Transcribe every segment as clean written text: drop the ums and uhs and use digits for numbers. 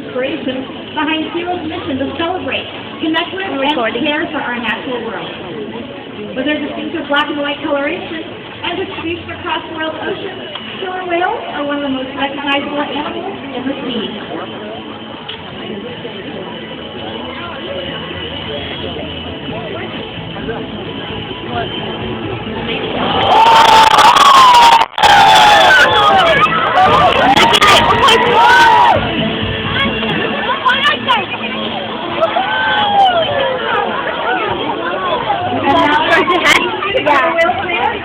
inspiration behind SeaWorld's mission to celebrate, connect with, and care for our natural world. With their distinctive black and white coloration and distribution across the world's oceans, killer whales are one of the most recognizable animals in the sea.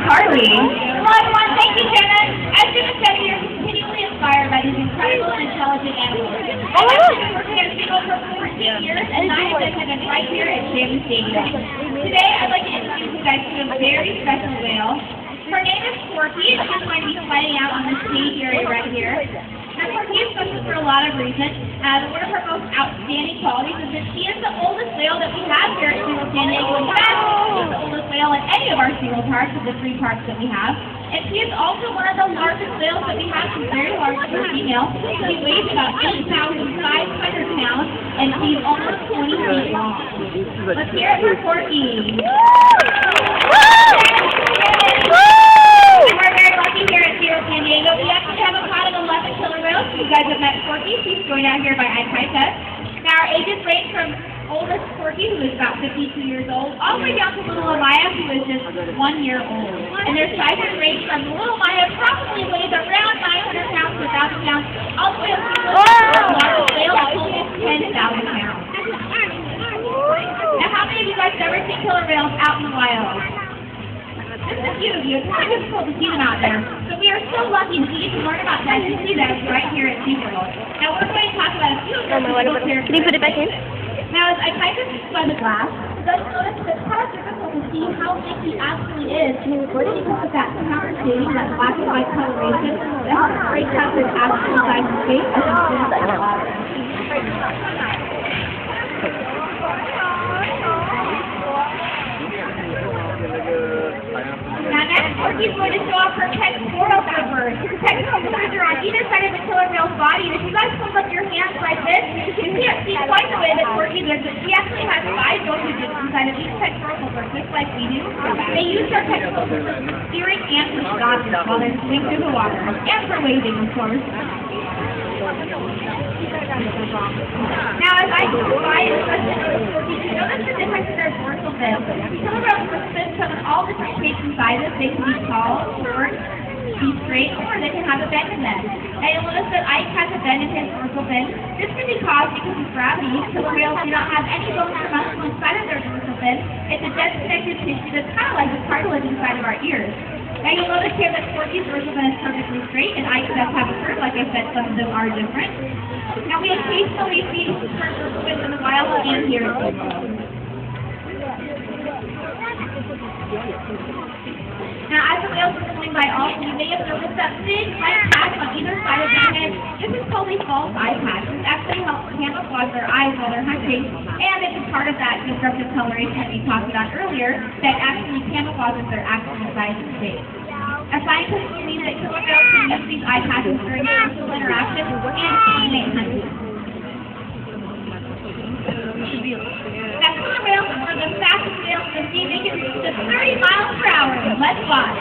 Carly. Hello everyone, thank you, Shannon. As Shannon said, we are continually inspired by these incredible and intelligent animals. I've been working at SeaWorld for 14 years, and 9 of them have been right here at Shannon Stadium. Today, I'd like to introduce you guys to a very special whale. Her name is Porky, and she's going to be fighting out on this stage area right here. Now, Porky is special for a lot of reasons. One of her most outstanding qualities is that she is the oldest whale that we have here at SeaWorld San Diego. In fact, she's the oldest whale in any of our SeaWorld parks, of the 3 parks that we have. And she is also one of the largest whales that we have. She's very large for a female. She weighs about 8,500 pounds, and she's almost 20 feet long. Let's hear it for Porky. We're very lucky here at SeaWorld San Diego. We actually have a pod of 11 killer whales. You guys have met Porky. She's joined out here by Ike Test. Now, our ages range from oldest Porky, who is about 52 years old, all the way down to little Amaya, who is just 1 year old. And their sizes range from little Amaya, probably weighs around 900 pounds to 1,000 pounds, all the way up to the largest whale, that's almost 10,000 pounds. Now, how many of you guys have ever seen killer whales out in the wild? Just a few of you. It's kind of difficult to see them out there. So we are so lucky to get to learn about them and see them right here at SeaWorld. Now, we're going to talk about a few of them. Can you put it back in? Now, as I kind of by the glass, you guys notice that it's kind of difficult to see how big he actually is because of that countershading, that black and white coloration, that helps break up his actual size and shape as he swims in the water. Now next, Porky's going to show off her pectoral flippers. Her pectoral flippers are on either side of the killer whale's body, and if you guys hold up your hands like this, you can't see quite the way that Porky does it. She actually has 5 dosages inside of each pectoral flipper, just like we do. They use their pectoral flippers for steering and for dodging while they're swimming through the water, and for waving, of course. Now, as I go by and question those Porky, you notice the difference in their dorsal fin. Killer whales come in all different shapes and sizes. They can be tall, short, be straight, or they can have a bend in them. Now, you'll notice that Ike has a bend in his dorsal fin. This can be caused because of gravity. Killer whales do not have any bones or muscle inside of their dorsal fin. It's a dead connected tissue that's kind of like the cartilage inside of our ears. Now, you'll notice here that Porky's dorsal fin is perfectly straight, and Ike does have a curve. Like I said, some of them are different. Now, we occasionally see curved dorsal fins in the wild and here at SeaWorld. Now, as the whales are swimming by also, you may have noticed that big white patch on either side of their head. This is called a false eye patch. This actually helps camouflage their eyes while they're hunting, and it's a part of that disruptive coloration that we talked about earlier that actually camouflages their actual size and shape. As scientists believe that killer whales can use these eye patches during social interactions and teammate hunting. Now, killer whales are one of the fastest whales in the sea. They can reach to 30 miles per hour. Let's watch.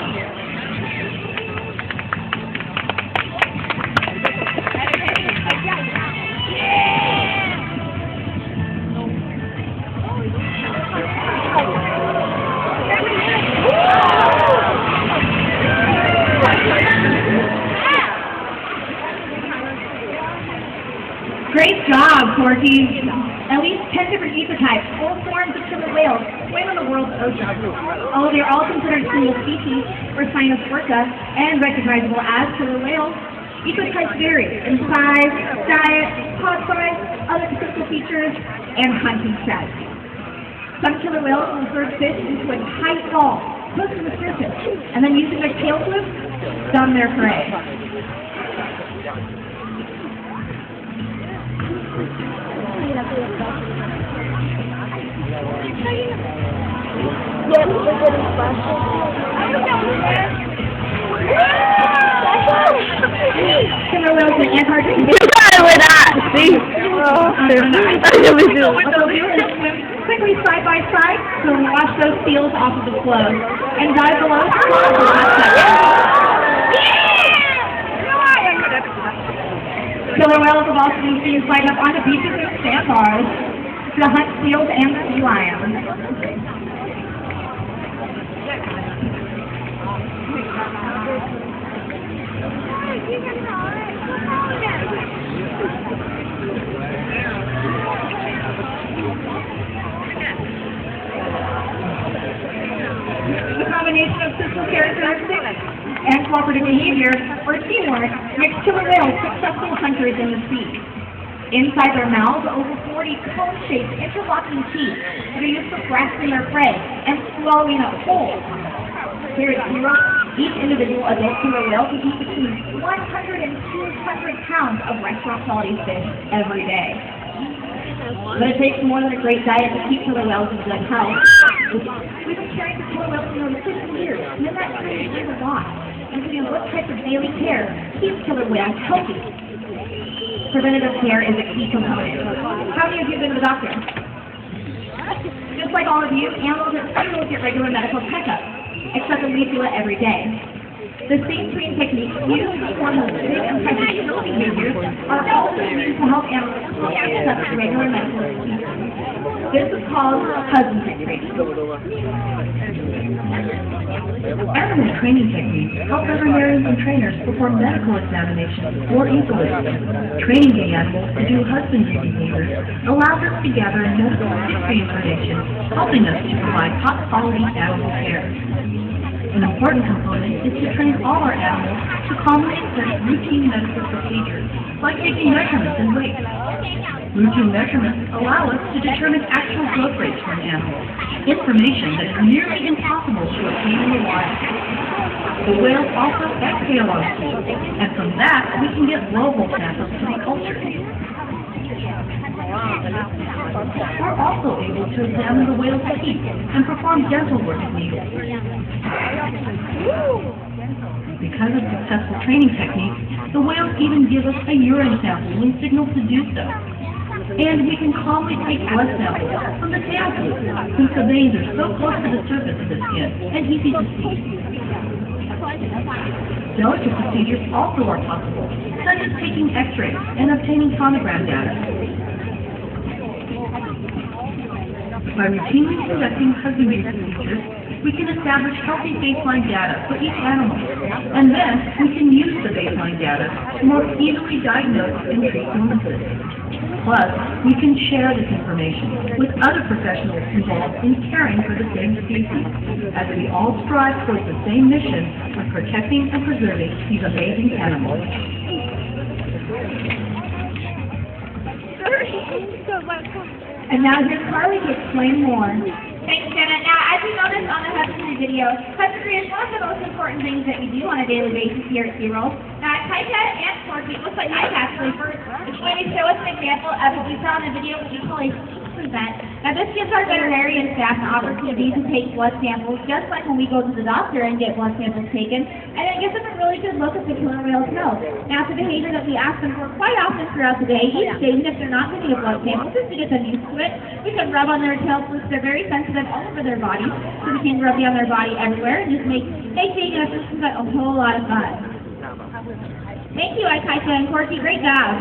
Great job, Porky. At least 10 different ecotypes, 4 forms of killer whales, swim in the world's oceans. Although they're all considered single species or Sinus orca and recognizable as killer whales, ecotypes vary in size, diet, pod size, other physical features, and hunting strategies. Some killer whales will herd fish into a tight ball, close to the surface, and then using their tail flips, stun their prey. Killer whales in Antarctica. You got it with that. See? too. Yeah, me too. What they'll do is swim quickly side by side to wash those seals off of the float and dive below to for the last second. Killer whales have also been seen flying up on the beaches and sandbars to hunt seals and sea lions. The combination of social characteristics and cooperative behavior, or teamwork, makes killer whales successful hunters in the sea. Inside their mouths, over 40 cone-shaped interlocking teeth that are used for grasping their prey and swallowing up whole. Here at Zero, each individual adult killer whale can eat between 100 and 200 pounds of restaurant-quality fish every day. But it takes more than a great diet to keep killer whales in good health. We've been caring for killer whales for over 50 years, and in that time we've learned a lot, including what types of daily care keeps killer whales healthy. Preventative care is a key component. How many of you have been to the doctor? Just like all of you, animals get regular medical checkups, except that we do it every day. The same training techniques used to perform those big and practical behaviors are also used to help animals accept regular medical procedures. This is called husbandry training. Animal training techniques help veterinarians and trainers perform medical examinations more easily. Training the animals to do husbandry behaviors allows us to gather medical history information, helping us to provide top-quality animal care. An important component is to train all our animals to calmly accept routine medical procedures, like taking measurements and weight. Routine measurements allow us to determine actual growth rates from animals, information that is nearly impossible to obtain in the wild. The whales also exhale on sea, and from that we can get global samples to be cultured. We're also able to examine the whale's teeth and perform dental work if needed. Because of successful training techniques, the whales even give us a urine sample when signaled to do so. And we can calmly take blood samples from the tail tube, since the veins are so close to the surface of the skin and easy to see. Delicate procedures also are possible, such as taking x-rays and obtaining sonogram data. By routinely conducting husbandry procedures, we can establish healthy baseline data for each animal, and then we can use the baseline data to more easily diagnose and treat illnesses. Plus, we can share this information with other professionals involved in caring for the same species, as we all strive towards the same mission of protecting and preserving these amazing animals. And now here's Carly to explain more. Thanks, Jenna. Now, as you noticed on the husbandry video, husbandry is one of the most important things that we do on a daily basis here at SeaWorld. Now, Kaika and Corky, it looks like Mike actually, is going to show us an example of what we saw in the video, which we call a event. Now, this gives our veterinarian staff an opportunity to take blood samples, just like when we go to the doctor and get blood samples taken, and it gives them a really good look at the killer whale's nose. Now, it's a behavior that we ask them for quite often throughout the day, each day, even if they're not getting a blood sample, just to get them used to it. We can rub on their tails, which they're very sensitive all over their body, so we can rub on their body everywhere and just make taking a whole lot of fun. Thank you, Kaika and Corky. Great job.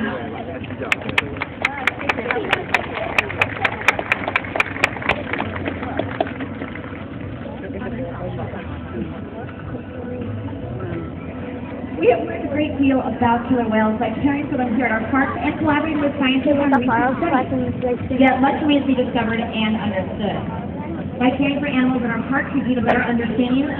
We have learned a great deal about killer whales by caring for them here at our parks and collaborating with scientists on research studies to get much more easily discovered and understood. By caring for animals in our parks, we gain a better understanding of